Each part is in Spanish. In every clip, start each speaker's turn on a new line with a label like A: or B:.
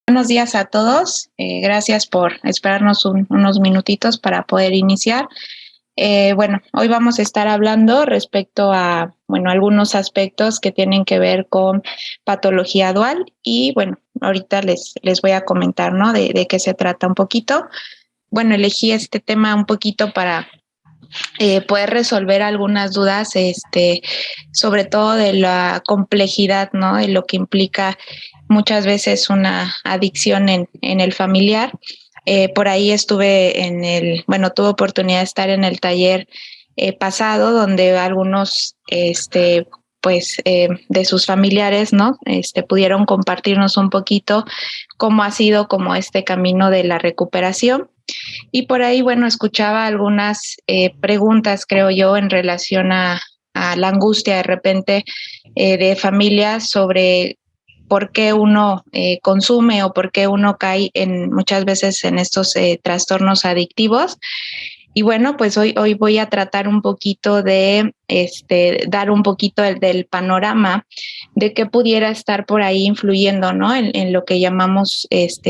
A: Buenos días a todos. Gracias por esperarnos unos minutitos para poder iniciar. Hoy vamos a estar hablando respecto a, algunos aspectos que tienen que ver con patología dual y, ahorita les voy a comentar, ¿no? De qué se trata un poquito. Elegí este tema un poquito para poder resolver algunas dudas, sobre todo de la complejidad, ¿no? De lo que implica muchas veces una adicción en el familiar. Por ahí estuve tuve oportunidad de estar en el taller pasado, donde algunos, de sus familiares, ¿no? Pudieron compartirnos un poquito cómo ha sido como este camino de la recuperación. Y por ahí, escuchaba algunas preguntas, creo yo, en relación a la angustia de repente de familias sobre por qué uno consume o por qué uno cae muchas veces en estos trastornos adictivos. Y pues hoy voy a tratar un poquito de dar un poquito del panorama de qué pudiera estar por ahí influyendo, ¿no? En lo que llamamos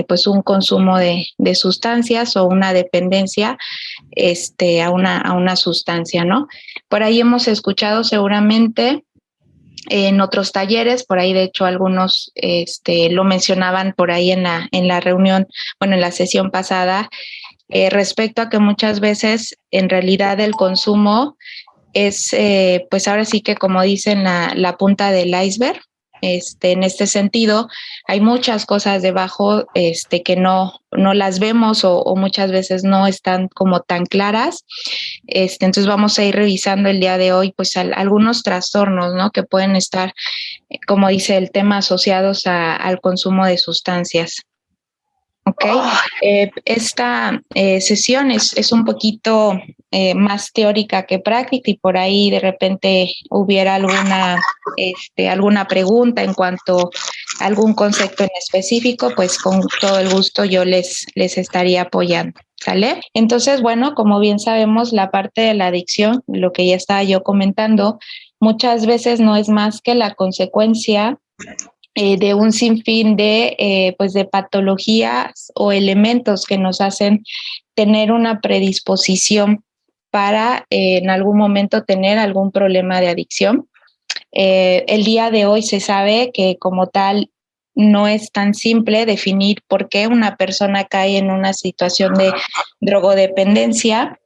A: pues un consumo de sustancias o una dependencia a una sustancia, ¿no? Por ahí hemos escuchado seguramente en otros talleres, por ahí de hecho algunos lo mencionaban por ahí en la reunión, en la sesión pasada, respecto a que muchas veces en realidad el consumo es, pues ahora sí que como dicen, la punta del iceberg. En este sentido, hay muchas cosas debajo que no las vemos o muchas veces no están como tan claras. Entonces vamos a ir revisando el día de hoy pues algunos trastornos, ¿no? Que pueden estar, como dice el tema, asociados al consumo de sustancias. Ok, esta sesión es un poquito más teórica que práctica y por ahí de repente hubiera alguna pregunta en cuanto a algún concepto en específico, pues con todo el gusto yo les estaría apoyando. ¿Sale? Entonces, como bien sabemos, la parte de la adicción, lo que ya estaba yo comentando, muchas veces no es más que la consecuencia de un sinfín pues de patologías o elementos que nos hacen tener una predisposición para en algún momento tener algún problema de adicción. El día de hoy se sabe que como tal no es tan simple definir por qué una persona cae en una situación de drogodependencia.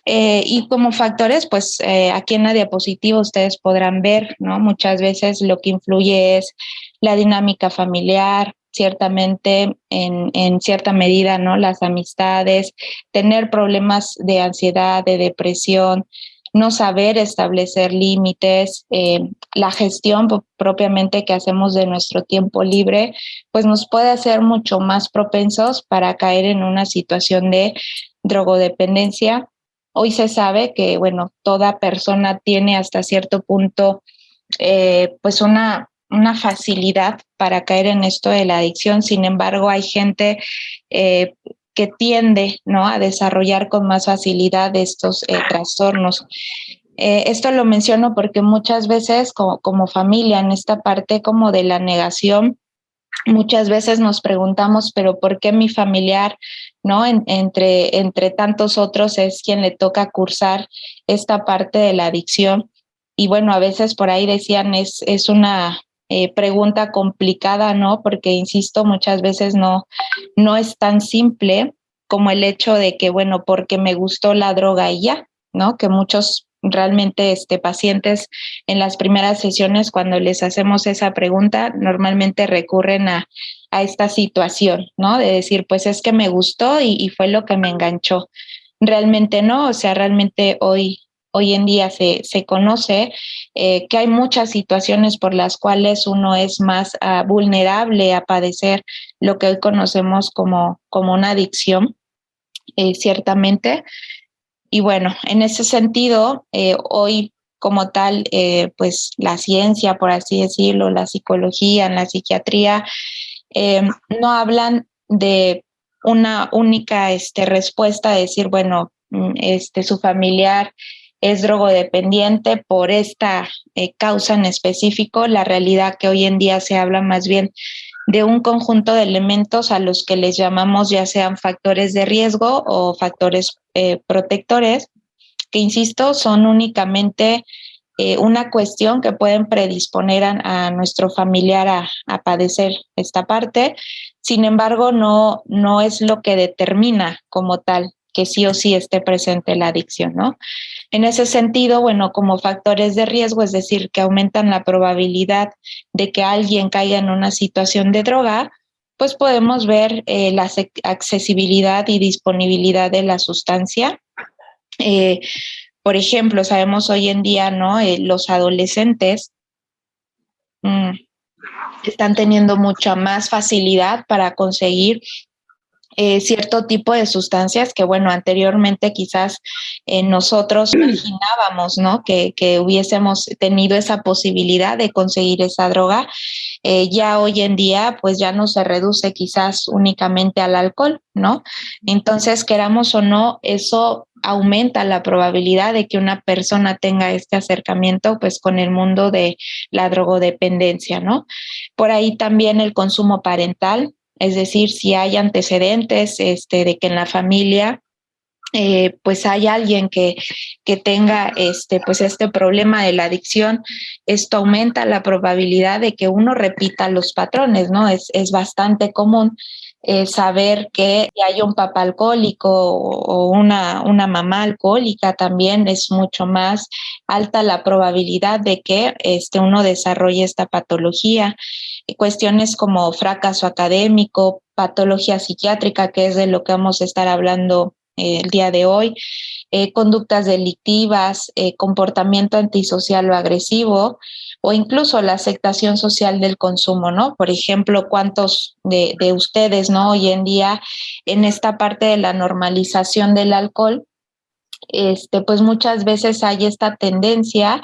A: Y como factores, pues aquí en la diapositiva ustedes podrán ver, ¿no? Muchas veces lo que influye es la dinámica familiar, ciertamente en cierta medida, ¿no? Las amistades, tener problemas de ansiedad, de depresión, no saber establecer límites, la gestión propiamente que hacemos de nuestro tiempo libre, pues nos puede hacer mucho más propensos para caer en una situación de drogodependencia. Hoy se sabe que, toda persona tiene hasta cierto punto, pues una facilidad para caer en esto de la adicción. Sin embargo, hay gente que tiende, ¿no? A desarrollar con más facilidad estos trastornos. Esto lo menciono porque muchas veces como familia, en esta parte como de la negación, muchas veces nos preguntamos, pero ¿por qué mi familiar, no? Entre tantos otros es quien le toca cursar esta parte de la adicción. Y a veces por ahí decían, es una pregunta complicada, ¿no? Porque, insisto, muchas veces no es tan simple como el hecho de que, porque me gustó la droga y ya, ¿no? Que muchos realmente pacientes en las primeras sesiones, cuando les hacemos esa pregunta, normalmente recurren a esta situación, ¿no? De decir, pues es que me gustó y fue lo que me enganchó. Realmente no, o sea, realmente hoy en día se conoce que hay muchas situaciones por las cuales uno es más vulnerable a padecer lo que hoy conocemos como una adicción, ciertamente. Y en ese sentido, hoy como tal, pues la ciencia, por así decirlo, la psicología, la psiquiatría, no hablan de una única respuesta, de decir, su familiar es drogodependiente por esta causa en específico. La realidad que hoy en día se habla más bien de un conjunto de elementos a los que les llamamos ya sean factores de riesgo o factores protectores, que insisto, son únicamente una cuestión que pueden predisponer a nuestro familiar a padecer esta parte. Sin embargo, no es lo que determina como tal que sí o sí esté presente la adicción, ¿no? En ese sentido, bueno, como factores de riesgo, es decir, que aumentan la probabilidad de que alguien caiga en una situación de droga, pues podemos ver la accesibilidad y disponibilidad de la sustancia. Por ejemplo, sabemos hoy en día, ¿no? Los adolescentes están teniendo mucha más facilidad para conseguir cierto tipo de sustancias que, bueno, anteriormente quizás nosotros imaginábamos, ¿no? Que hubiésemos tenido esa posibilidad de conseguir esa droga. Ya hoy en día, pues ya no se reduce quizás únicamente al alcohol, ¿no? Entonces, queramos o no, eso aumenta la probabilidad de que una persona tenga este acercamiento, pues, con el mundo de la drogodependencia, ¿no? Por ahí también el consumo parental. Es decir, si hay antecedentes de que en la familia pues hay alguien que tenga pues este problema de la adicción, esto aumenta la probabilidad de que uno repita los patrones, ¿no? Es bastante común saber que hay un papá alcohólico o una mamá alcohólica, también es mucho más alta la probabilidad de que uno desarrolle esta patología. Cuestiones como fracaso académico, patología psiquiátrica, que es de lo que vamos a estar hablando el día de hoy, conductas delictivas, comportamiento antisocial o agresivo, o incluso la aceptación social del consumo, ¿no? Por ejemplo, ¿cuántos de ustedes, ¿no? Hoy en día, en esta parte de la normalización del alcohol, pues muchas veces hay esta tendencia,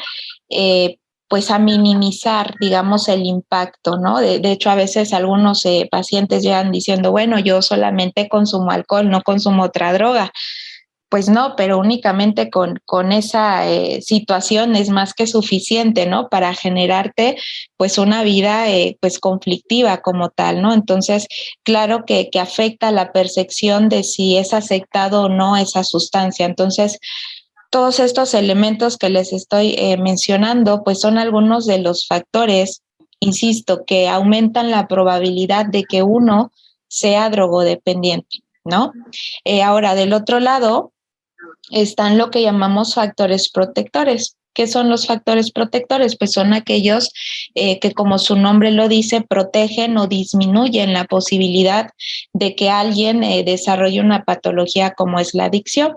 A: pues a minimizar, digamos, el impacto, ¿no? De hecho, a veces algunos pacientes llegan diciendo, bueno, yo solamente consumo alcohol, no consumo otra droga. Pues no, pero únicamente con esa situación es más que suficiente, ¿no? Para generarte pues una vida pues conflictiva como tal, ¿no? Entonces, claro que afecta la percepción de si es aceptado o no esa sustancia. Entonces, todos estos elementos que les estoy mencionando, pues son algunos de los factores, insisto, que aumentan la probabilidad de que uno sea drogodependiente, ¿no? Ahora, del otro lado, están lo que llamamos factores protectores. ¿Qué son los factores protectores? Pues son aquellos que, como su nombre lo dice, protegen o disminuyen la posibilidad de que alguien desarrolle una patología como es la adicción.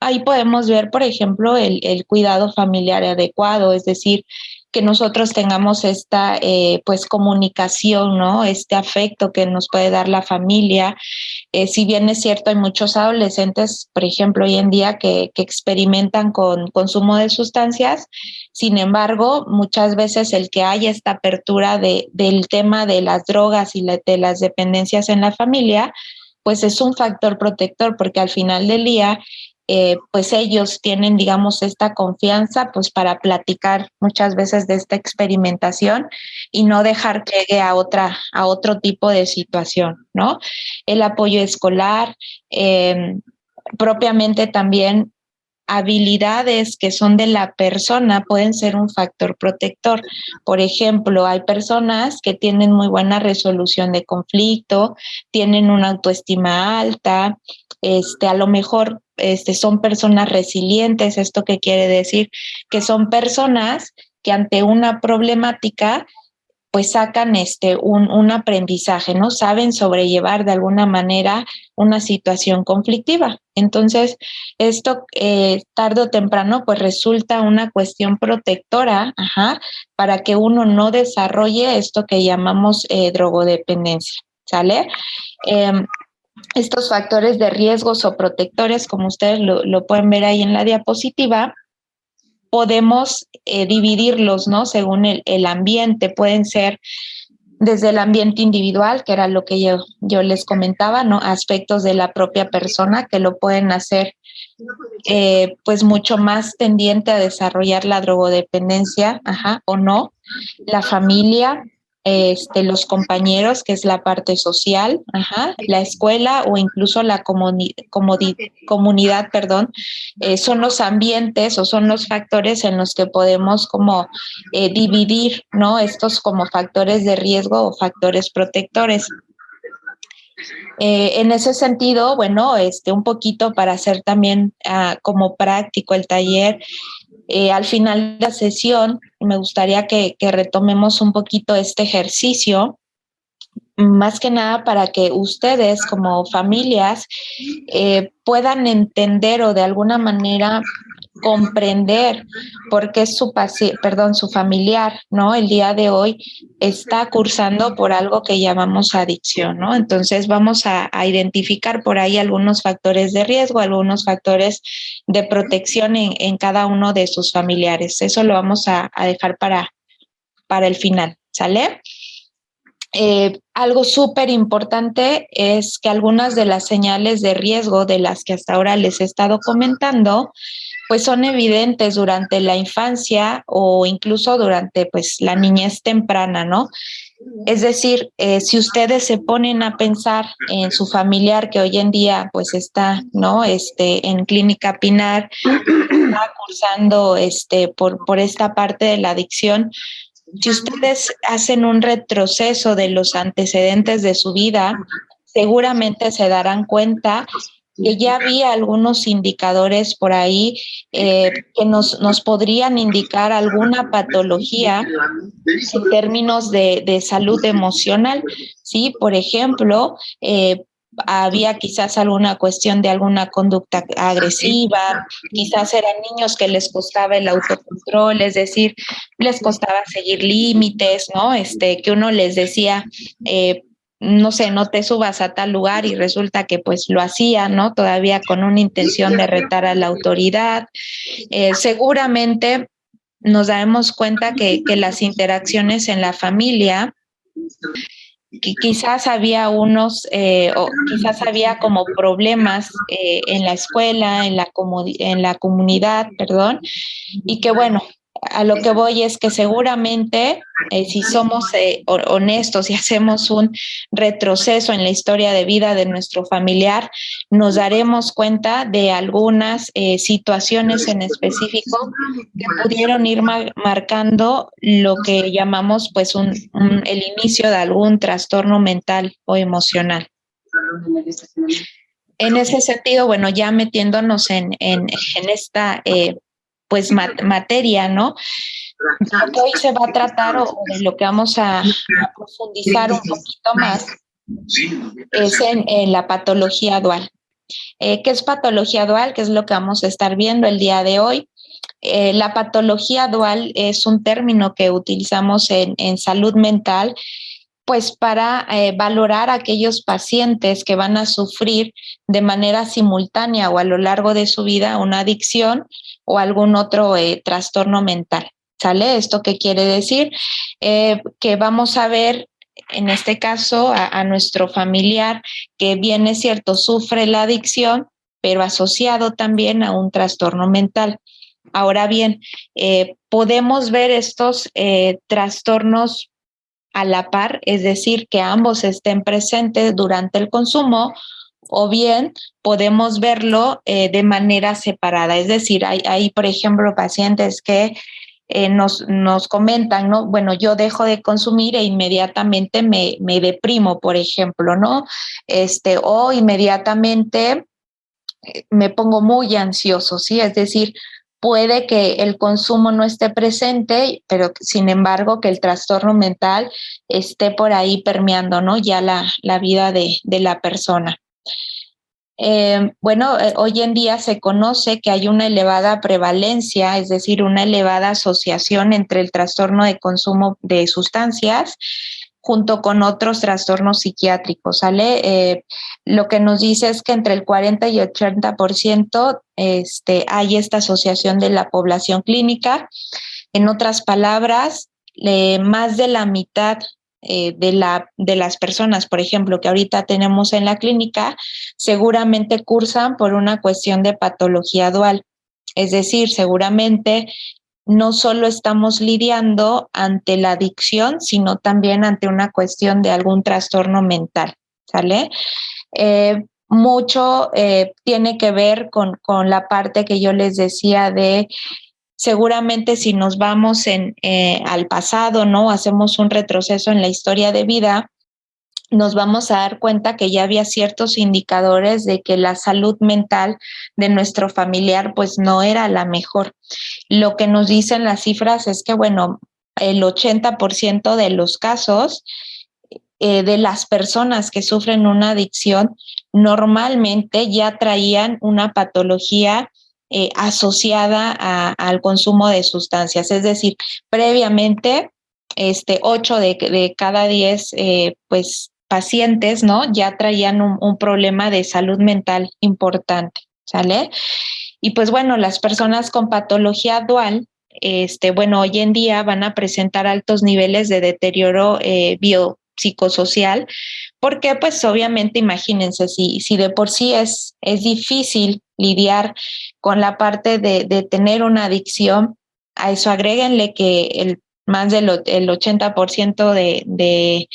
A: Ahí podemos ver, por ejemplo, el cuidado familiar adecuado, es decir, que nosotros tengamos esta pues comunicación, ¿no? Este afecto que nos puede dar la familia. Si bien es cierto, hay muchos adolescentes, por ejemplo, hoy en día que experimentan con consumo de sustancias. Sin embargo, muchas veces el que haya esta apertura del tema de las drogas y de las dependencias en la familia, pues es un factor protector, porque al final del día pues ellos tienen, digamos, esta confianza pues para platicar muchas veces de esta experimentación y no dejar que llegue a otro tipo de situación, ¿no? El apoyo escolar, propiamente también habilidades que son de la persona pueden ser un factor protector. Por ejemplo, hay personas que tienen muy buena resolución de conflicto, tienen una autoestima alta, a lo mejor son personas resilientes. ¿Esto qué quiere decir? Que son personas que ante una problemática pues sacan un aprendizaje, ¿no? Saben sobrellevar de alguna manera una situación conflictiva. Entonces, esto tarde o temprano pues resulta una cuestión protectora, para que uno no desarrolle esto que llamamos drogodependencia, ¿sale? Estos factores de riesgos o protectores, como ustedes lo pueden ver ahí en la diapositiva, podemos dividirlos, ¿no? Según el ambiente. Pueden ser desde el ambiente individual, que era lo que yo les comentaba, ¿no? Aspectos de la propia persona que lo pueden hacer pues mucho más tendiente a desarrollar la drogodependencia, o no. La familia, los compañeros, que es la parte social, la escuela o incluso la comunidad, perdón, son los ambientes o son los factores en los que podemos como dividir, ¿no? Estos como factores de riesgo o factores protectores. En ese sentido, bueno, un poquito para hacer también como práctico el taller, al final de la sesión me gustaría que retomemos un poquito este ejercicio, más que nada para que ustedes como familias puedan entender o de alguna manera comprender por qué su familiar, ¿no? El día de hoy está cursando por algo que llamamos adicción, ¿no? Entonces vamos a identificar por ahí algunos factores de riesgo, algunos factores de protección en cada uno de sus familiares. Eso lo vamos a dejar para el final, ¿sale? Algo súper importante es que algunas de las señales de riesgo de las que hasta ahora les he estado comentando, pues son evidentes durante la infancia o incluso durante pues la niñez temprana, ¿no? Es decir, si ustedes se ponen a pensar en su familiar que hoy en día pues está, ¿no? En Clínica Pinar, está cursando por esta parte de la adicción. Si ustedes hacen un retroceso de los antecedentes de su vida, seguramente se darán cuenta que ya había algunos indicadores por ahí que nos podrían indicar alguna patología en términos de salud emocional, ¿sí? Por ejemplo, había quizás alguna cuestión de alguna conducta agresiva, quizás eran niños que les costaba el autocontrol, es decir, les costaba seguir límites, ¿no? Que uno les decía, no sé, no te subas a tal lugar y resulta que pues lo hacía, ¿no? Todavía con una intención de retar a la autoridad. Seguramente nos daremos cuenta que las interacciones en la familia, que quizás había o quizás había como problemas en la escuela, en la comunidad, perdón, y que bueno, a lo que voy es que seguramente si somos honestos y hacemos un retroceso en la historia de vida de nuestro familiar, nos daremos cuenta de algunas situaciones en específico que pudieron ir marcando lo que llamamos pues el inicio de algún trastorno mental o emocional. En ese sentido, bueno, ya metiéndonos en esta pues materia, ¿no? Lo que hoy se va a tratar o de lo que vamos a profundizar un poquito más es en la patología dual. ¿Qué es patología dual? ¿Qué es lo que vamos a estar viendo el día de hoy? La patología dual es un término que utilizamos en salud mental, pues para valorar a aquellos pacientes que van a sufrir de manera simultánea o a lo largo de su vida una adicción o algún otro trastorno mental. ¿Sale? ¿Esto qué quiere decir? Que vamos a ver en este caso a nuestro familiar que bien es cierto, sufre la adicción, pero asociado también a un trastorno mental. Ahora bien, podemos ver estos trastornos a la par, es decir, que ambos estén presentes durante el consumo, o bien podemos verlo de manera separada. Es decir, hay, por ejemplo, pacientes que nos comentan, ¿no? Bueno, yo dejo de consumir e inmediatamente me deprimo, por ejemplo, ¿no? O inmediatamente me pongo muy ansioso, ¿sí? Es decir, puede que el consumo no esté presente, pero sin embargo que el trastorno mental esté por ahí permeando, ¿no? Ya la vida de la persona. Hoy en día se conoce que hay una elevada prevalencia, es decir, una elevada asociación entre el trastorno de consumo de sustancias junto con otros trastornos psiquiátricos, ¿sale? Lo que nos dice es que entre el 40 y 80% hay esta asociación de la población clínica. En otras palabras, más de la mitad de las personas, por ejemplo, que ahorita tenemos en la clínica, seguramente cursan por una cuestión de patología dual. Es decir, seguramente no solo estamos lidiando ante la adicción, sino también ante una cuestión de algún trastorno mental, ¿sale? Mucho tiene que ver con la parte que yo les decía de seguramente si nos vamos al pasado, ¿no? Hacemos un retroceso en la historia de vida, nos vamos a dar cuenta que ya había ciertos indicadores de que la salud mental de nuestro familiar pues no era la mejor. Lo que nos dicen las cifras es que, bueno, el 80% de los casos de las personas que sufren una adicción normalmente ya traían una patología asociada al consumo de sustancias. Es decir, previamente, 8 de cada 10 pues, pacientes, ¿no? Ya traían un problema de salud mental importante, ¿sale? Y pues bueno, las personas con patología dual, bueno, hoy en día van a presentar altos niveles de deterioro biopsicosocial, porque pues obviamente imagínense, si de por sí es difícil lidiar con la parte de tener una adicción, a eso agréguenle que más del el 80% de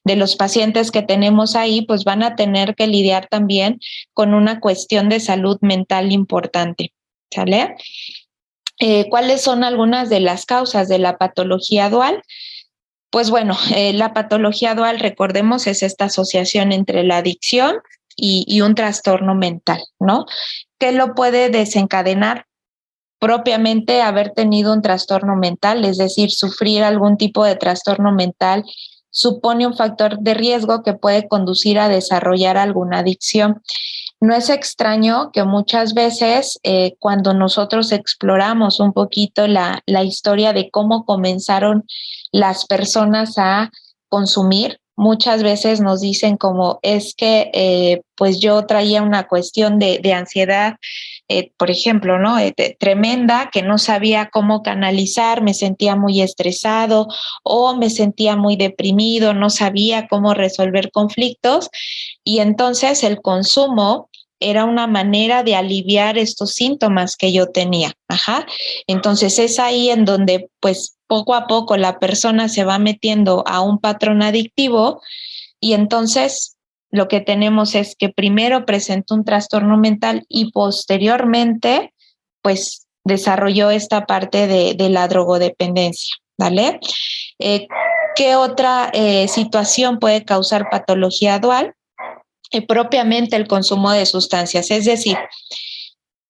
A: los pacientes que tenemos ahí, pues van a tener que lidiar también con una cuestión de salud mental importante, ¿sale? ¿Cuáles son algunas de las causas de la patología dual? Pues bueno, la patología dual, recordemos, es esta asociación entre la adicción y un trastorno mental, ¿no? ¿Qué lo puede desencadenar? Propiamente haber tenido un trastorno mental, es decir, sufrir algún tipo de trastorno mental, supone un factor de riesgo que puede conducir a desarrollar alguna adicción. No es extraño que muchas veces cuando nosotros exploramos un poquito la historia de cómo comenzaron las personas a consumir, muchas veces nos dicen como es que pues yo traía una cuestión de ansiedad, por ejemplo, ¿no? Tremenda, que no sabía cómo canalizar, me sentía muy estresado o me sentía muy deprimido, no sabía cómo resolver conflictos y entonces el consumo era una manera de aliviar estos síntomas que yo tenía. Ajá. Entonces es ahí en donde pues poco a poco la persona se va metiendo a un patrón adictivo y entonces lo que tenemos es que primero presentó un trastorno mental y posteriormente pues desarrolló esta parte de la drogodependencia, ¿vale? ¿Qué otra situación puede causar patología dual? Propiamente el consumo de sustancias, es decir,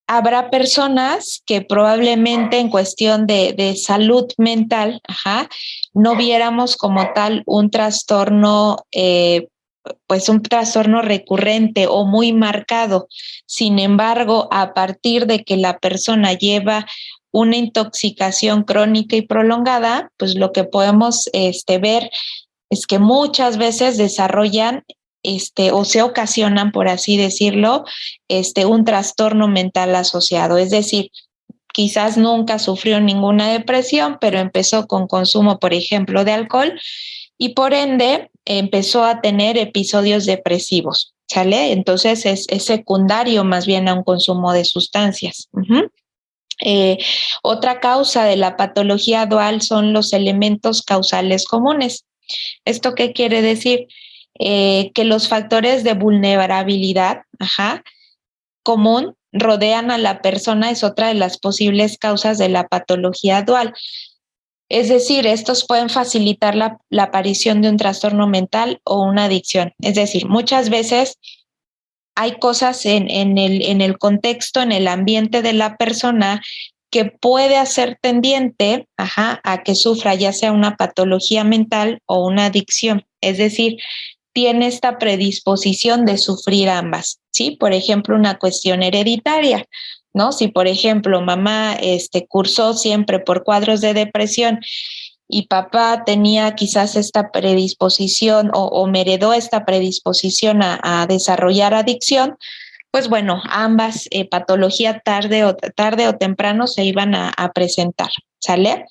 A: habrá personas que probablemente en cuestión de salud mental, no viéramos como tal un trastorno, pues un trastorno recurrente o muy marcado. Sin embargo, a partir de que la persona lleva una intoxicación crónica y prolongada, pues lo que podemos ver es que muchas veces desarrollan o se ocasionan, por así decirlo, un trastorno mental asociado. Es decir, quizás nunca sufrió ninguna depresión, pero empezó con consumo, por ejemplo, de alcohol y por ende empezó a tener episodios depresivos, ¿sale? Entonces es secundario más bien a un consumo de sustancias. Otra causa de la patología dual son los elementos causales comunes. ¿Esto qué quiere decir? Que los factores de vulnerabilidad común rodean a la persona es otra de las posibles causas de la patología dual. Es decir, estos pueden facilitar la aparición de un trastorno mental o una adicción. Es decir, muchas veces hay cosas en el contexto, en el ambiente de la persona que puede hacer tendiente a que sufra ya sea una patología mental o una adicción. Es decir, tiene esta predisposición de sufrir ambas, ¿sí? Por ejemplo, una cuestión hereditaria, ¿no? Si, por ejemplo, mamá cursó siempre por cuadros de depresión y papá tenía quizás esta predisposición o me heredó esta predisposición a desarrollar adicción, pues bueno, ambas patologías tarde o temprano se iban a presentar, ¿sale?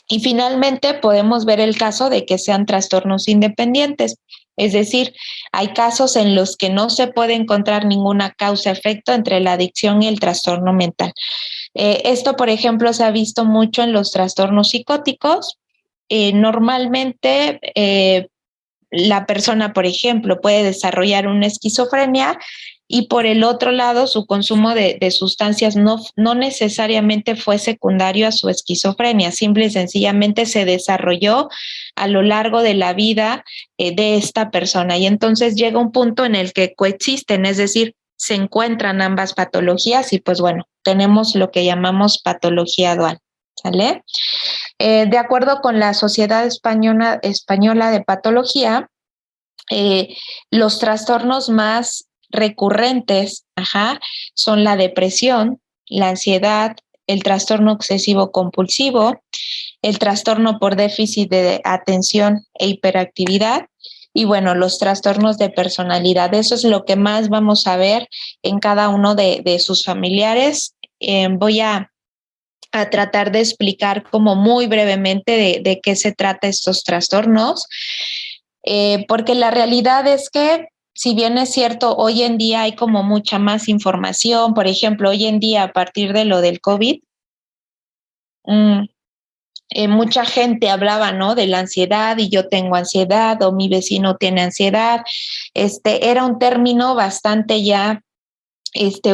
A: Y finalmente podemos ver el caso de que sean trastornos independientes, es decir, hay casos en los que no se puede encontrar ninguna causa-efecto entre la adicción y el trastorno mental. Esto, por ejemplo, se ha visto mucho en los trastornos psicóticos. Normalmente la persona, por ejemplo, puede desarrollar una esquizofrenia y por el otro lado su consumo de sustancias no necesariamente fue secundario a su esquizofrenia, simple y sencillamente se desarrolló a lo largo de la vida de esta persona y entonces llega un punto en el que coexisten, es decir, se encuentran ambas patologías y pues bueno, tenemos lo que llamamos patología dual, ¿sale? De acuerdo con la Sociedad Española de Patología, los trastornos más recurrentes son la depresión, la ansiedad, el trastorno obsesivo compulsivo, el trastorno por déficit de atención e hiperactividad y bueno, los trastornos de personalidad. Eso es lo que más vamos a ver en cada uno de sus familiares. Voy a tratar de explicar como muy brevemente de qué se trata estos trastornos, porque la realidad es que si bien es cierto, hoy en día hay como mucha más información, por ejemplo, hoy en día a partir de lo del COVID, mucha gente hablaba, ¿no? De la ansiedad y yo tengo ansiedad o mi vecino tiene ansiedad. Era un término bastante ya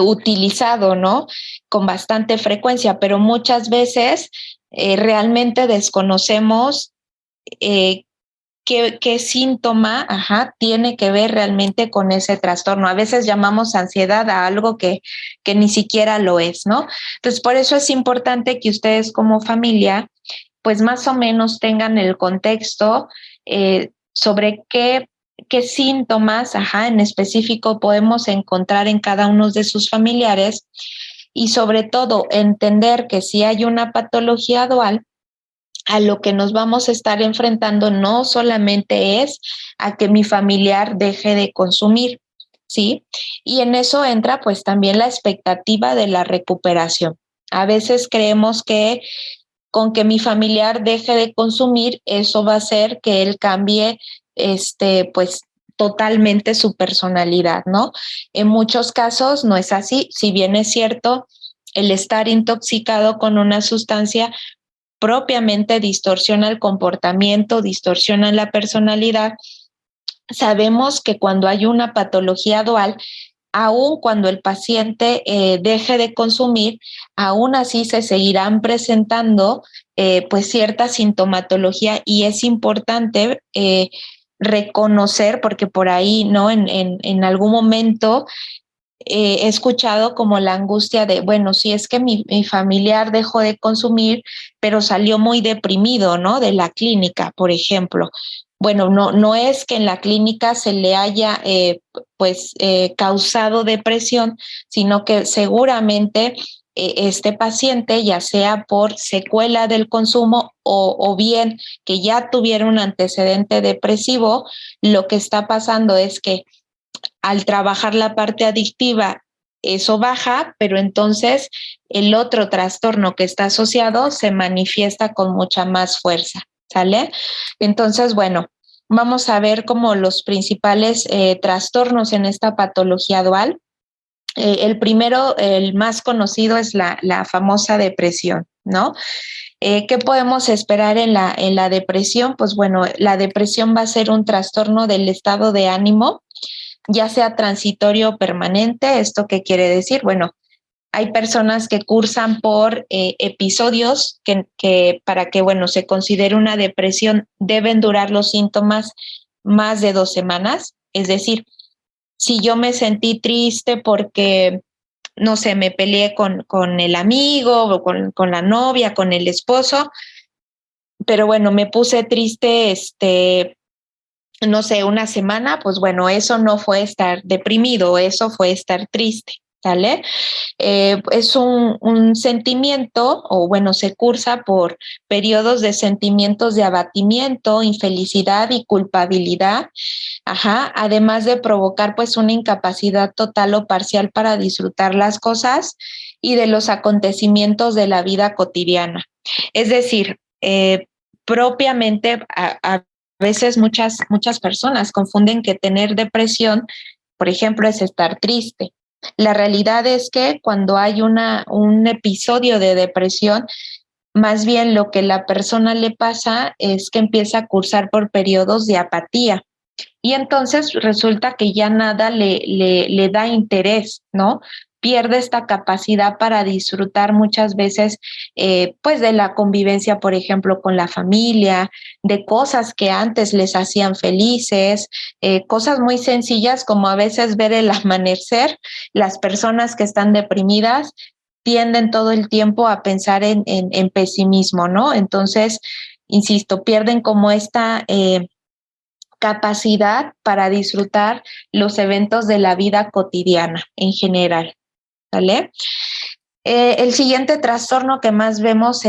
A: utilizado, ¿no? Con bastante frecuencia, pero muchas veces realmente desconocemos qué síntoma tiene que ver realmente con ese trastorno. A veces llamamos ansiedad a algo que ni siquiera lo es, ¿no? Entonces, por eso es importante que ustedes como familia, pues más o menos tengan el contexto sobre qué síntomas, en específico podemos encontrar en cada uno de sus familiares y sobre todo entender que si hay una patología dual, a lo que nos vamos a estar enfrentando no solamente es a que mi familiar deje de consumir, ¿sí? Y en eso entra pues también la expectativa de la recuperación. A veces creemos que con que mi familiar deje de consumir, eso va a hacer que él cambie, pues totalmente su personalidad, ¿no? En muchos casos no es así. Si bien es cierto, el estar intoxicado con una sustancia propiamente distorsiona el comportamiento, distorsiona la personalidad. Sabemos que cuando hay una patología dual, aun cuando el paciente deje de consumir, aún así se seguirán presentando pues cierta sintomatología y es importante reconocer, porque por ahí, ¿no? En algún momento he escuchado como la angustia de, bueno, si es que mi familiar dejó de consumir, pero salió muy deprimido, ¿no? De la clínica, por ejemplo. Bueno, no es que en la clínica se le haya causado depresión, sino que seguramente este paciente, ya sea por secuela del consumo o bien que ya tuviera un antecedente depresivo, lo que está pasando es que al trabajar la parte adictiva, eso baja, pero entonces el otro trastorno que está asociado se manifiesta con mucha más fuerza, ¿sale? Entonces, bueno, vamos a ver como los principales trastornos en esta patología dual. El primero, el más conocido, es la famosa depresión, ¿no? ¿Qué podemos esperar en la depresión? Pues bueno, la depresión va a ser un trastorno del estado de ánimo, ya sea transitorio o permanente. ¿Esto qué quiere decir? Bueno, hay personas que cursan por episodios que para que, bueno, se considere una depresión deben durar los síntomas más de 2 semanas. Es decir, si yo me sentí triste porque, no sé, me peleé con el amigo o con la novia, con el esposo, pero bueno, me puse triste, no sé, una semana, pues bueno, eso no fue estar deprimido, eso fue estar triste, ¿sale? Es un sentimiento, o bueno, se cursa por periodos de sentimientos de abatimiento, infelicidad y culpabilidad, además de provocar pues una incapacidad total o parcial para disfrutar las cosas y de los acontecimientos de la vida cotidiana. Es decir, propiamente a veces muchas personas confunden que tener depresión, por ejemplo, es estar triste. La realidad es que cuando hay un episodio de depresión, más bien lo que la persona le pasa es que empieza a cursar por periodos de apatía. Y entonces resulta que ya nada le da interés, ¿no? Pierde esta capacidad para disfrutar muchas veces, pues, de la convivencia, por ejemplo, con la familia, de cosas que antes les hacían felices, cosas muy sencillas como a veces ver el amanecer. Las personas que están deprimidas tienden todo el tiempo a pensar en pesimismo, ¿no? Entonces, insisto, pierden como esta capacidad para disfrutar los eventos de la vida cotidiana en general, ¿vale? El siguiente trastorno que más vemos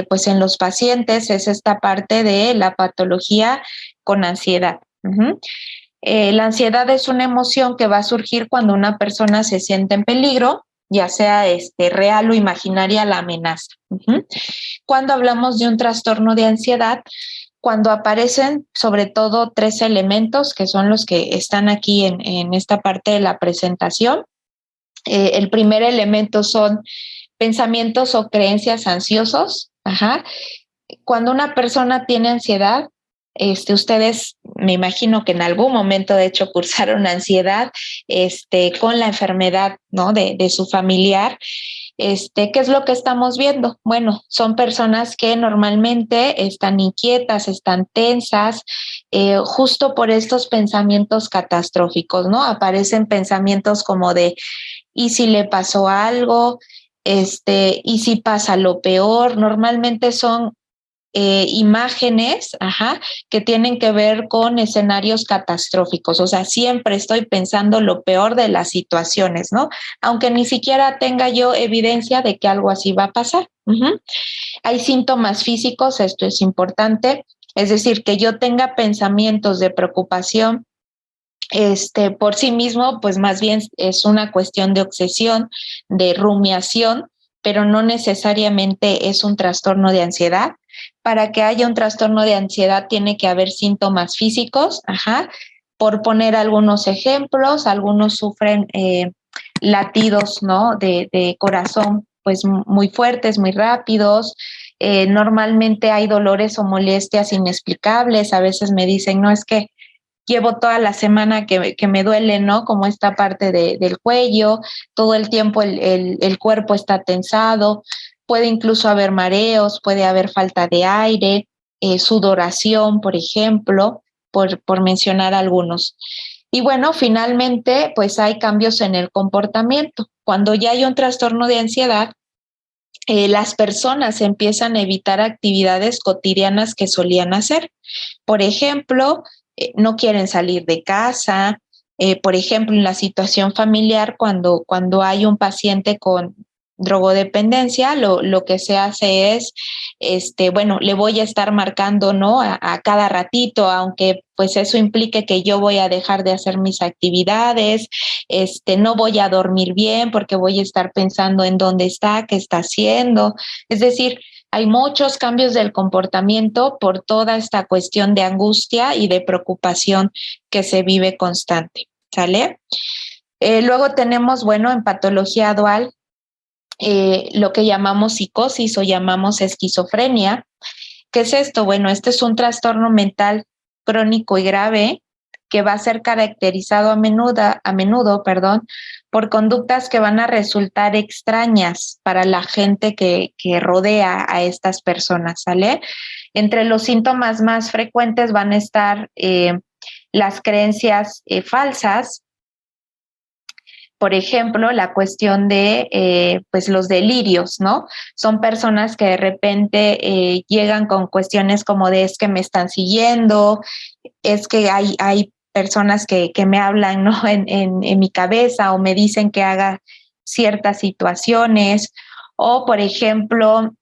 A: pues en los pacientes es esta parte de la patología con ansiedad. La ansiedad es una emoción que va a surgir cuando una persona se siente en peligro, ya sea real o imaginaria la amenaza. Cuando hablamos de un trastorno de ansiedad, cuando aparecen sobre todo 3 elementos que son los que están aquí en esta parte de la presentación. El primer elemento son pensamientos o creencias ansiosos. Cuando una persona tiene ansiedad, ustedes me imagino que en algún momento de hecho cursaron ansiedad con la enfermedad, ¿no? de su familiar. ¿Qué es lo que estamos viendo? Bueno, son personas que normalmente están inquietas, están tensas, justo por estos pensamientos catastróficos, ¿no? Aparecen pensamientos como de, ¿y si le pasó algo? ¿Y si pasa lo peor? Normalmente son imágenes, que tienen que ver con escenarios catastróficos. O sea, siempre estoy pensando lo peor de las situaciones, ¿no? Aunque ni siquiera tenga yo evidencia de que algo así va a pasar. Hay síntomas físicos, esto es importante, es decir, que yo tenga pensamientos de preocupación por sí mismo, pues más bien es una cuestión de obsesión, de rumiación, pero no necesariamente es un trastorno de ansiedad. Para que haya un trastorno de ansiedad tiene que haber síntomas físicos, Por poner algunos ejemplos, algunos sufren latidos, ¿no? de corazón, pues muy fuertes, muy rápidos. Normalmente hay dolores o molestias inexplicables. A veces me dicen, no, es que llevo toda la semana que me duele, ¿no? Como esta parte del cuello, todo el tiempo el cuerpo está tensado, puede incluso haber mareos, puede haber falta de aire, sudoración, por ejemplo, por mencionar algunos. Y bueno, finalmente, pues hay cambios en el comportamiento. Cuando ya hay un trastorno de ansiedad, las personas empiezan a evitar actividades cotidianas que solían hacer. Por ejemplo, no quieren salir de casa. Por ejemplo, en la situación familiar, cuando hay un paciente con drogodependencia, lo que se hace es, bueno, le voy a estar marcando, ¿no? A cada ratito, aunque pues eso implique que yo voy a dejar de hacer mis actividades, no voy a dormir bien porque voy a estar pensando en dónde está, qué está haciendo. Es decir, hay muchos cambios del comportamiento por toda esta cuestión de angustia y de preocupación que se vive constante, ¿sale? Luego tenemos, bueno, en patología dual, lo que llamamos psicosis o llamamos esquizofrenia. ¿Qué es esto? Bueno, este es un trastorno mental crónico y grave que va a ser caracterizado a menudo, por conductas que van a resultar extrañas para la gente que rodea a estas personas, ¿sale? Entre los síntomas más frecuentes van a estar las creencias falsas. Por ejemplo, la cuestión de pues los delirios, ¿no? Son personas que de repente llegan con cuestiones como de es que me están siguiendo, es que hay personas que me hablan, ¿no? en mi cabeza o me dicen que haga ciertas situaciones. O, por ejemplo,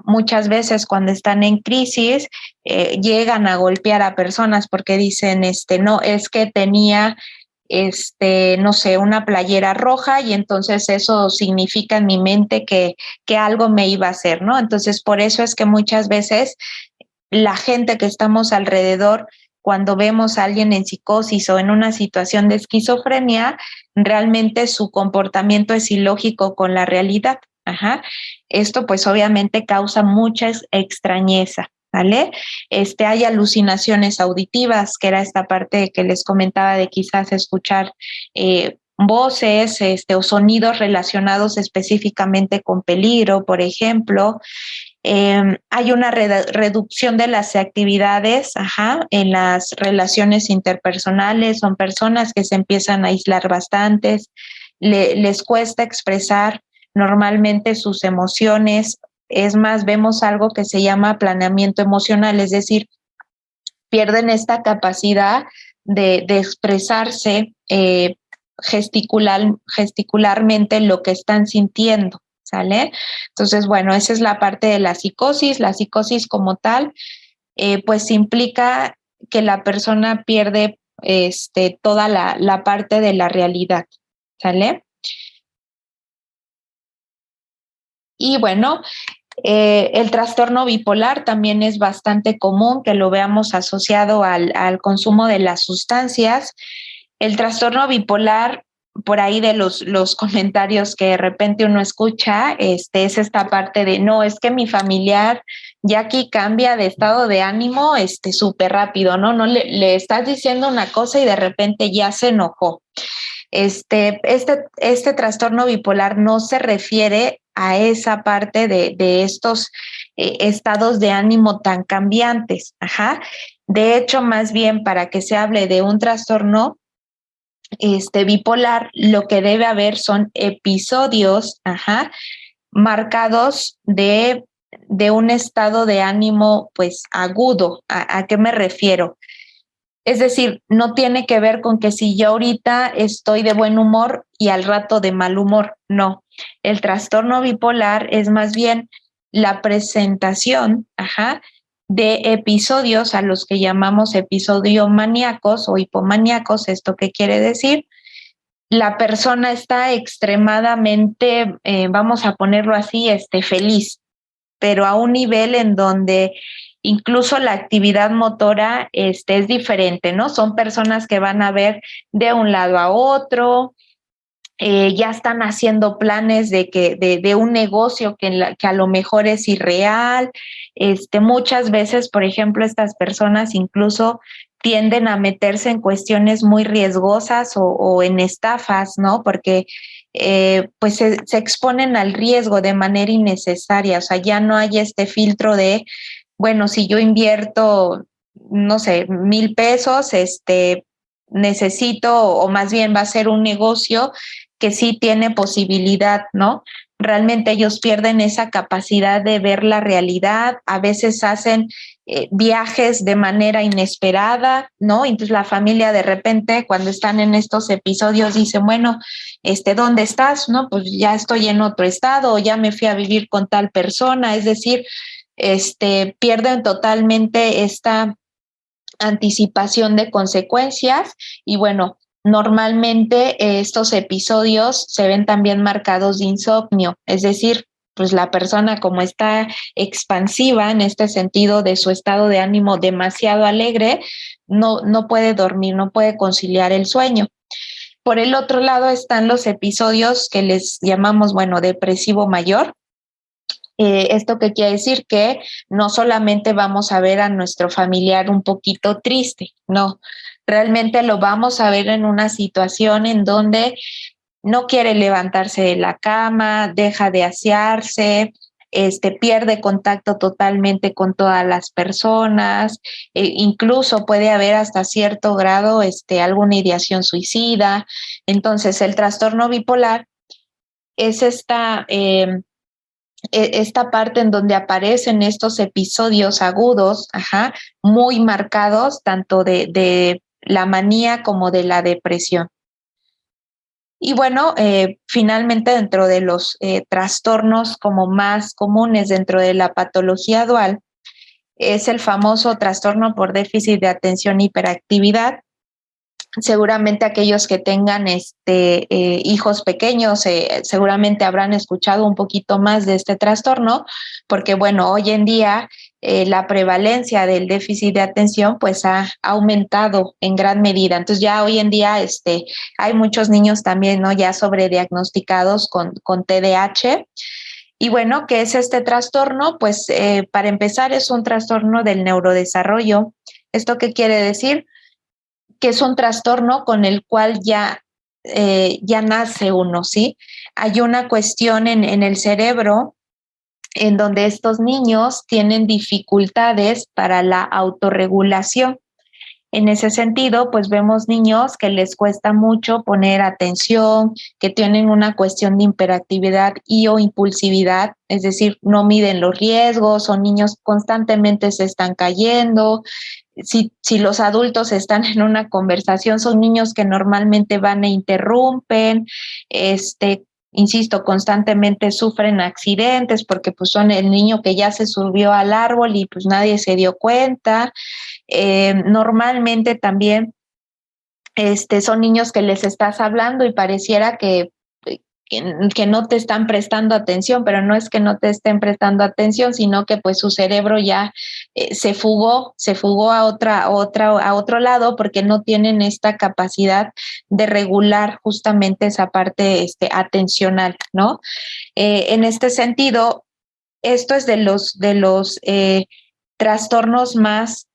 A: muchas veces cuando están en crisis, llegan a golpear a personas porque dicen, no, es que tenía no sé, una playera roja y entonces eso significa en mi mente que algo me iba a hacer, ¿no? Entonces, por eso es que muchas veces la gente que estamos alrededor, cuando vemos a alguien en psicosis o en una situación de esquizofrenia, realmente su comportamiento es ilógico con la realidad. Ajá. Esto pues obviamente causa mucha extrañeza. ¿Vale? Hay alucinaciones auditivas, que era esta parte que les comentaba de quizás escuchar voces o sonidos relacionados específicamente con peligro, por ejemplo. Hay una reducción de las actividades en las relaciones interpersonales. Son personas que se empiezan a aislar bastantes, les cuesta expresar normalmente sus emociones. Es más, vemos algo que se llama planeamiento emocional, es decir, pierden esta capacidad de expresarse gesticularmente lo que están sintiendo. ¿Sale? Entonces, bueno, esa es la parte de la psicosis. La psicosis como tal, pues implica que la persona pierde toda la parte de la realidad. ¿Sale? Y bueno, el trastorno bipolar también es bastante común que lo veamos asociado al consumo de las sustancias. El trastorno bipolar, por ahí de los comentarios que de repente uno escucha, es esta parte de, no, es que mi familiar ya aquí cambia de estado de ánimo súper rápido, ¿no? No le estás diciendo una cosa y de repente ya se enojó. Este trastorno bipolar no se refiere a esa parte de estos estados de ánimo tan cambiantes. Ajá. De hecho, más bien para que se hable de un trastorno bipolar, lo que debe haber son episodios, marcados de un estado de ánimo, pues, agudo. ¿A qué me refiero? Es decir, no tiene que ver con que si yo ahorita estoy de buen humor y al rato de mal humor, no. El trastorno bipolar es más bien la presentación, de episodios a los que llamamos episodios maníacos o hipomaníacos. ¿Esto qué quiere decir? La persona está extremadamente, vamos a ponerlo así, feliz, pero a un nivel en donde incluso la actividad motora es diferente, ¿no? Son personas que van a ver de un lado a otro, ya están haciendo planes de un negocio que a lo mejor es irreal. Muchas veces, por ejemplo, estas personas incluso tienden a meterse en cuestiones muy riesgosas o en estafas, ¿no? Porque pues se exponen al riesgo de manera innecesaria. O sea, ya no hay este filtro de, bueno, si yo invierto, no sé, 1,000 pesos, necesito, o más bien va a ser un negocio que sí tiene posibilidad, ¿no? Realmente ellos pierden esa capacidad de ver la realidad, a veces hacen viajes de manera inesperada, ¿no? Entonces la familia de repente cuando están en estos episodios dicen, bueno, ¿dónde estás? No, pues ya estoy en otro estado o ya me fui a vivir con tal persona, es decir, pierden totalmente esta anticipación de consecuencias y bueno, normalmente estos episodios se ven también marcados de insomnio, es decir, pues la persona como está expansiva en este sentido de su estado de ánimo demasiado alegre, no puede dormir, no puede conciliar el sueño. Por el otro lado están los episodios que les llamamos, bueno, depresivo mayor. ¿Esto qué quiere decir? Que no solamente vamos a ver a nuestro familiar un poquito triste, no, realmente lo vamos a ver en una situación en donde no quiere levantarse de la cama, deja de asearse, pierde contacto totalmente con todas las personas, incluso puede haber hasta cierto grado alguna ideación suicida. Entonces, el trastorno bipolar es esta parte en donde aparecen estos episodios agudos, muy marcados, tanto de la manía como de la depresión. Y bueno, finalmente dentro de los trastornos como más comunes dentro de la patología dual, es el famoso trastorno por déficit de atención e hiperactividad, Seguramente aquellos que tengan hijos pequeños seguramente habrán escuchado un poquito más de este trastorno, porque bueno, hoy en día la prevalencia del déficit de atención pues ha aumentado en gran medida. Entonces ya hoy en día hay muchos niños también, ¿no? Ya sobrediagnosticados con TDAH. Y bueno, ¿qué es este trastorno? Pues para empezar es un trastorno del neurodesarrollo. ¿Esto qué quiere decir? Que es un trastorno con el cual ya nace uno, ¿sí? Hay una cuestión en el cerebro en donde estos niños tienen dificultades para la autorregulación. En ese sentido, pues vemos niños que les cuesta mucho poner atención, que tienen una cuestión de hiperactividad y o impulsividad, es decir, no miden los riesgos, o niños constantemente se están cayendo. Si los adultos están en una conversación, son niños que normalmente van e interrumpen, insisto, constantemente sufren accidentes porque pues son el niño que ya se subió al árbol y pues nadie se dio cuenta. Normalmente también son niños que les estás hablando y pareciera que no te están prestando atención, pero no es que no te estén prestando atención, sino que pues su cerebro ya se fugó a otro lado porque no tienen esta capacidad de regular justamente esa parte atencional, ¿no? En este sentido, esto es de los trastornos más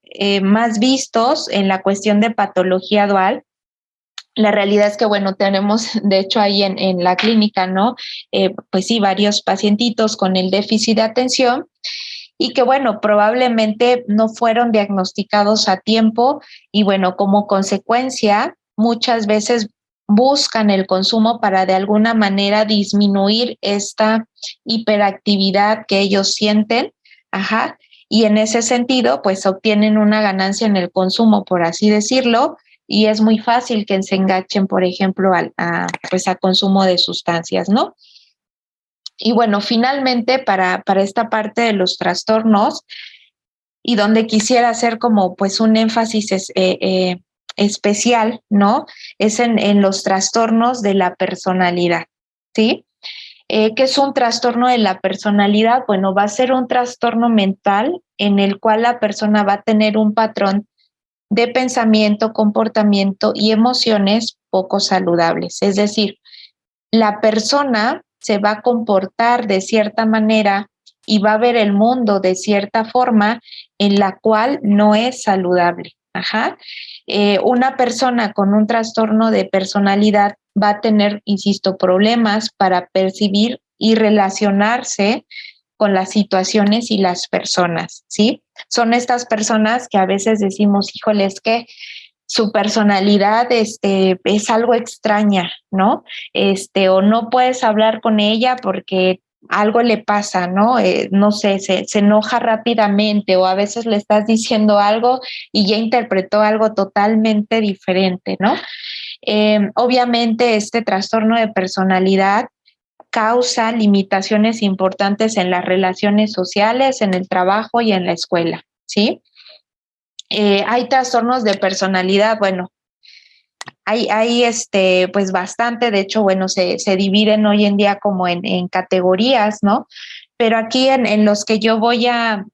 A: vistos en la cuestión de patología dual. La realidad es que, bueno, tenemos, de hecho, ahí en la clínica, ¿no? Pues sí, varios pacientitos con el déficit de atención y que, bueno, probablemente no fueron diagnosticados a tiempo y, bueno, como consecuencia, muchas veces buscan el consumo para de alguna manera disminuir esta hiperactividad que ellos sienten, ajá, y en ese sentido, pues obtienen una ganancia en el consumo, por así decirlo, y es muy fácil que se enganchen, por ejemplo, pues a consumo de sustancias, ¿no? Y bueno, finalmente, para esta parte de los trastornos, y donde quisiera hacer como pues un énfasis especial, ¿no? Es en los trastornos de la personalidad, ¿sí? ¿Qué es un trastorno de la personalidad? Bueno, va a ser un trastorno mental en el cual la persona va a tener un patrón de pensamiento, comportamiento y emociones poco saludables. Es decir, la persona se va a comportar de cierta manera y va a ver el mundo de cierta forma en la cual no es saludable. Ajá. Una persona con un trastorno de personalidad va a tener, insisto, problemas para percibir y relacionarse con las situaciones y las personas, ¿sí? Son estas personas que a veces decimos, híjole, es que su personalidad es algo extraña, ¿no? O no puedes hablar con ella porque algo le pasa, ¿no? No sé, se enoja rápidamente o a veces le estás diciendo algo y ya interpretó algo totalmente diferente, ¿no? Obviamente este trastorno de personalidad causa limitaciones importantes en las relaciones sociales, en el trabajo y en la escuela, ¿sí? Hay trastornos de personalidad, bueno, hay pues bastante, de hecho, bueno, se dividen hoy en día como en categorías, ¿no? Pero aquí en los que yo voy a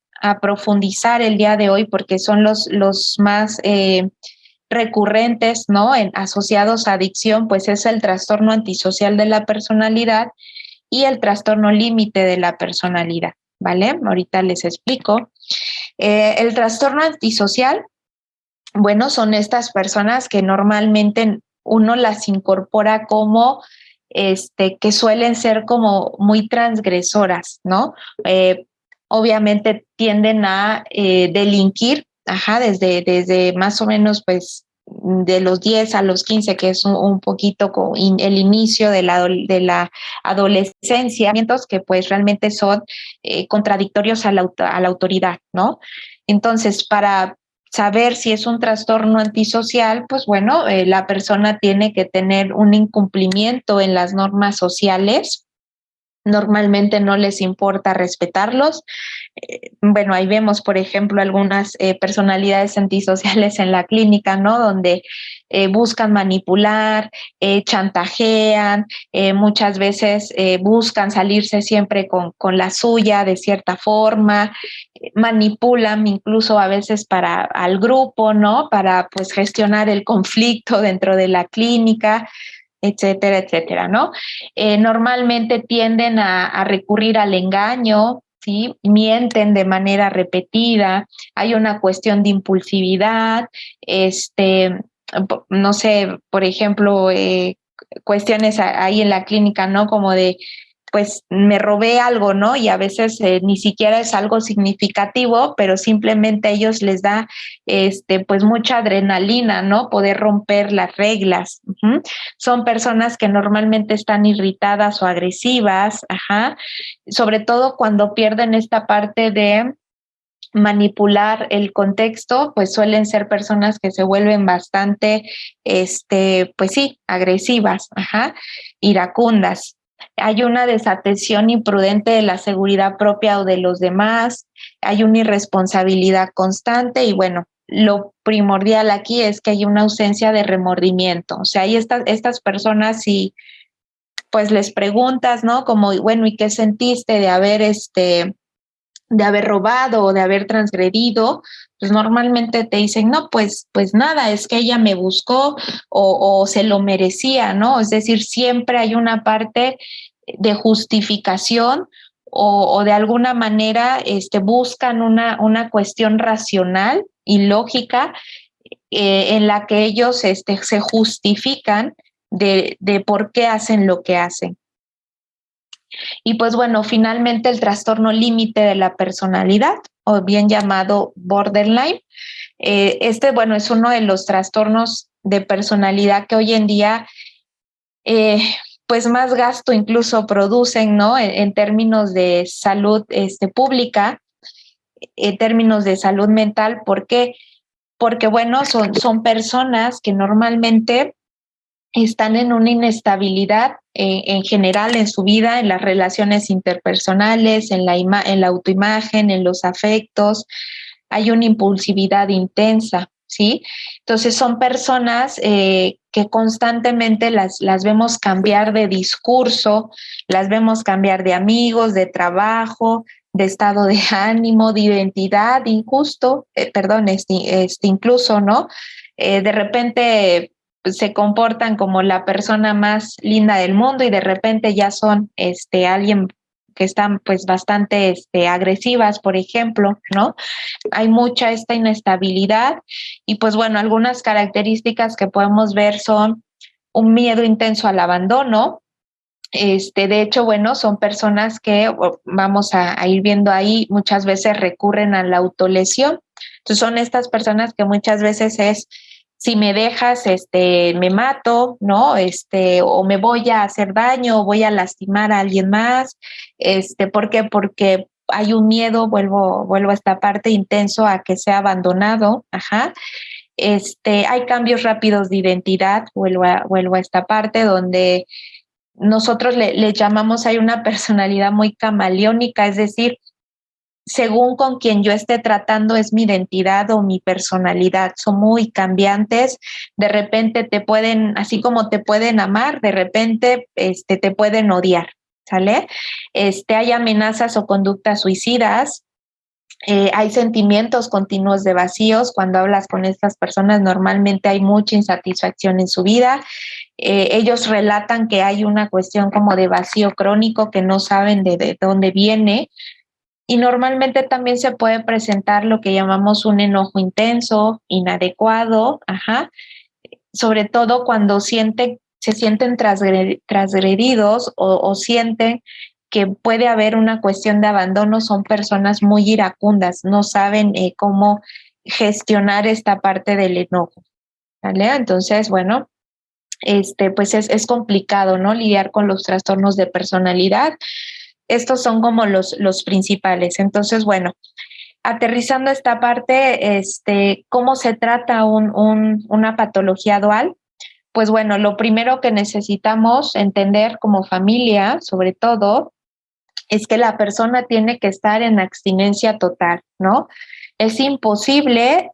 A: profundizar el día de hoy, porque son los más recurrentes, ¿no? Asociados a adicción, pues es el trastorno antisocial de la personalidad y el trastorno límite de la personalidad, ¿vale? Ahorita les explico. El trastorno antisocial, bueno, son estas personas que normalmente uno las incorpora como que suelen ser como muy transgresoras, ¿no? Obviamente tienden a delinquir, ajá, desde más o menos, pues, de los 10 a los 15, que es un poquito el inicio de la adolescencia, que pues realmente son contradictorios a la autoridad, ¿no? Entonces, para saber si es un trastorno antisocial, pues bueno, la persona tiene que tener un incumplimiento en las normas sociales, normalmente no les importa respetarlos. Bueno, ahí vemos, por ejemplo, algunas personalidades antisociales en la clínica, ¿no? Donde buscan manipular, chantajean, muchas veces buscan salirse siempre con la suya de cierta forma, manipulan incluso a veces para al grupo, ¿no? Para pues gestionar el conflicto dentro de la clínica, etcétera, etcétera, ¿no? Normalmente tienden a recurrir al engaño, ¿sí? Mienten de manera repetida, hay una cuestión de impulsividad, no sé, por ejemplo, cuestiones ahí en la clínica, ¿no? Como de, pues me robé algo, ¿no? Y a veces ni siquiera es algo significativo, pero simplemente a ellos les da, pues mucha adrenalina, ¿no? Poder romper las reglas. Uh-huh. Son personas que normalmente están irritadas o agresivas, ajá, sobre todo cuando pierden esta parte de manipular el contexto, pues suelen ser personas que se vuelven bastante, pues sí, agresivas, ajá, iracundas. Hay una desatención imprudente de la seguridad propia o de los demás, hay una irresponsabilidad constante y bueno, lo primordial aquí es que hay una ausencia de remordimiento. O sea, hay estas personas si pues les preguntas, ¿no? Como, bueno, ¿y qué sentiste de haber robado o de haber transgredido? Pues normalmente te dicen, no, pues nada, es que ella me buscó o se lo merecía, ¿no? Es decir, siempre hay una parte de justificación o de alguna manera buscan una cuestión racional y lógica en la que ellos se justifican de por qué hacen lo que hacen. Y pues bueno, finalmente el trastorno límite de la personalidad, o bien llamado borderline. Bueno, es uno de los trastornos de personalidad que hoy en día, pues más gasto incluso producen, ¿no? En términos de salud pública, en términos de salud mental. ¿Por qué? Porque, bueno, son personas que normalmente están en una inestabilidad en general en su vida, en las relaciones interpersonales, en la autoimagen, en los afectos. Hay una impulsividad intensa, ¿sí? Entonces son personas que constantemente las vemos cambiar de discurso, las vemos cambiar de amigos, de trabajo, de estado de ánimo, de identidad, incluso, ¿no? De repente se comportan como la persona más linda del mundo y de repente ya son alguien que están pues bastante agresivas, por ejemplo, ¿no? Hay mucha esta inestabilidad y pues bueno, algunas características que podemos ver son un miedo intenso al abandono. De hecho, bueno, son personas que vamos a ir viendo ahí, muchas veces recurren a la autolesión. Entonces son estas personas que muchas veces es, si me dejas, me mato, ¿no? O me voy a hacer daño, o voy a lastimar a alguien más. ¿Por qué? Porque hay un miedo, vuelvo a esta parte intenso a que sea abandonado, ajá. Hay cambios rápidos de identidad, vuelvo a esta parte donde nosotros le llamamos, hay una personalidad muy camaleónica, es decir, según con quien yo esté tratando es mi identidad o mi personalidad, son muy cambiantes, de repente te pueden, así como te pueden amar, de repente te pueden odiar, ¿sale? Hay amenazas o conductas suicidas. Hay sentimientos continuos de vacíos. Cuando hablas con estas personas, normalmente hay mucha insatisfacción en su vida. Ellos relatan que hay una cuestión como de vacío crónico que no saben de dónde viene. Y normalmente también se puede presentar lo que llamamos un enojo intenso, inadecuado, ajá, sobre todo cuando se sienten transgredidos o sienten que puede haber una cuestión de abandono. Son personas muy iracundas, no saben cómo gestionar esta parte del enojo, ¿vale? Entonces, bueno, pues es complicado, ¿no? Lidiar con los trastornos de personalidad. Estos son como los principales. Entonces, bueno, aterrizando esta parte, ¿cómo se trata una patología dual? Pues bueno, lo primero que necesitamos entender como familia, sobre todo, es que la persona tiene que estar en abstinencia total, ¿no? Es imposible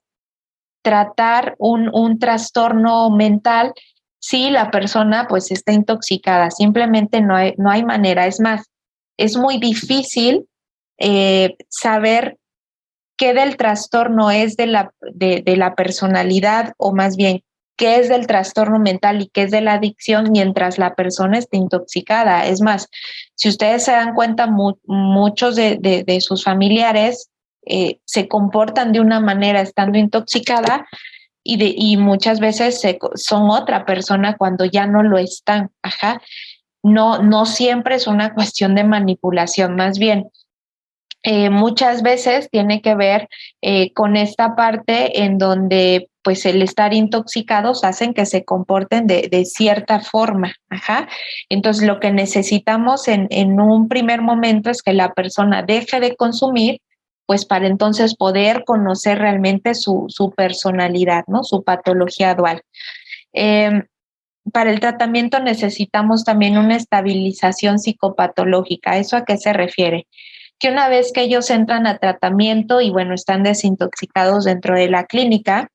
A: tratar un trastorno mental si la persona pues está intoxicada. Simplemente no hay manera. Es más, es muy difícil saber qué del trastorno es de la personalidad, o más bien qué es del trastorno mental y qué es de la adicción mientras la persona esté intoxicada. Es más, si ustedes se dan cuenta, muchos de sus familiares se comportan de una manera estando intoxicada y muchas veces son otra persona cuando ya no lo están. Ajá. No siempre es una cuestión de manipulación, más bien muchas veces tiene que ver con esta parte en donde pues el estar intoxicados hacen que se comporten de cierta forma. Ajá. Entonces lo que necesitamos en un primer momento es que la persona deje de consumir, pues para entonces poder conocer realmente su personalidad, ¿no? Su patología dual. Eh, para el tratamiento necesitamos también una estabilización psicopatológica. ¿Eso a qué se refiere? Que una vez que ellos entran a tratamiento y bueno, están desintoxicados dentro de la clínica,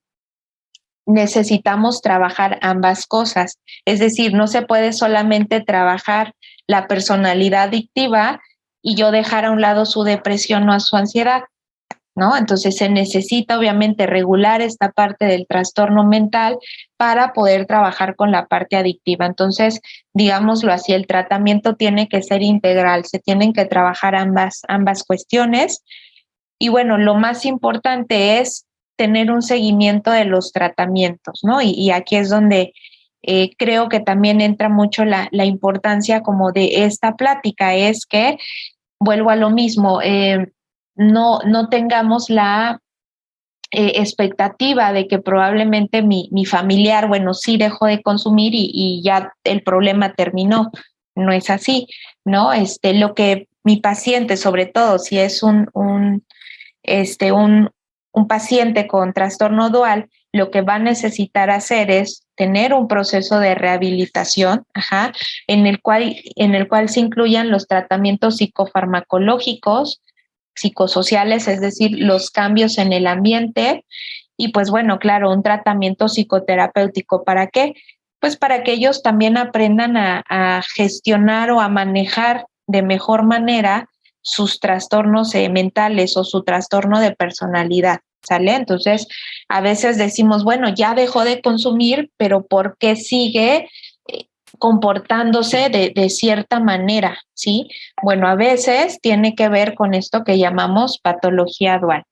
A: necesitamos trabajar ambas cosas. Es decir, no se puede solamente trabajar la personalidad adictiva y yo dejar a un lado su depresión o su ansiedad, ¿no? Entonces se necesita obviamente regular esta parte del trastorno mental para poder trabajar con la parte adictiva. Entonces, digámoslo así, el tratamiento tiene que ser integral, se tienen que trabajar ambas cuestiones. Y bueno, lo más importante es tener un seguimiento de los tratamientos, ¿no? Y aquí es donde creo que también entra mucho la importancia como de esta plática, es que vuelvo a lo mismo, no tengamos la expectativa de que probablemente mi familiar, bueno, sí dejó de consumir y ya el problema terminó. No es así, ¿no? Lo que mi paciente, sobre todo si es un paciente con trastorno dual, lo que va a necesitar hacer es tener un proceso de rehabilitación, ajá, en el cual se incluyan los tratamientos psicofarmacológicos, psicosociales, es decir, los cambios en el ambiente y pues bueno, claro, un tratamiento psicoterapéutico. ¿Para qué? Pues para que ellos también aprendan a gestionar o a manejar de mejor manera sus trastornos mentales o su trastorno de personalidad, ¿sale? Entonces, a veces decimos, bueno, ya dejó de consumir, pero ¿por qué sigue comportándose de cierta manera? ¿Sí? Bueno, a veces tiene que ver con esto que llamamos patología dual,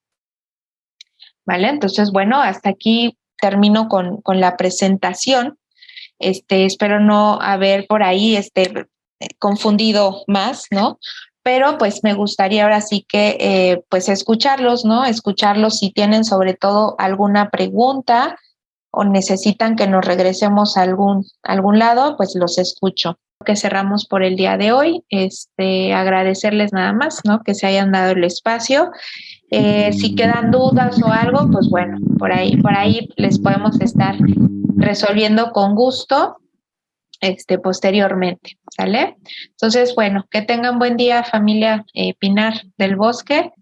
A: ¿vale? Entonces, bueno, hasta aquí termino con la presentación. Espero no haber por ahí confundido más, ¿no? Pero pues me gustaría ahora sí que pues escucharlos, ¿no? Escucharlos si tienen sobre todo alguna pregunta o necesitan que nos regresemos a algún lado, pues los escucho. Que cerramos por el día de hoy, agradecerles nada más, ¿no? Que se hayan dado el espacio. Si quedan dudas o algo, pues bueno, por ahí les podemos estar resolviendo con gusto posteriormente, ¿sale? Entonces, bueno, que tengan buen día, familia Pinar del Bosque,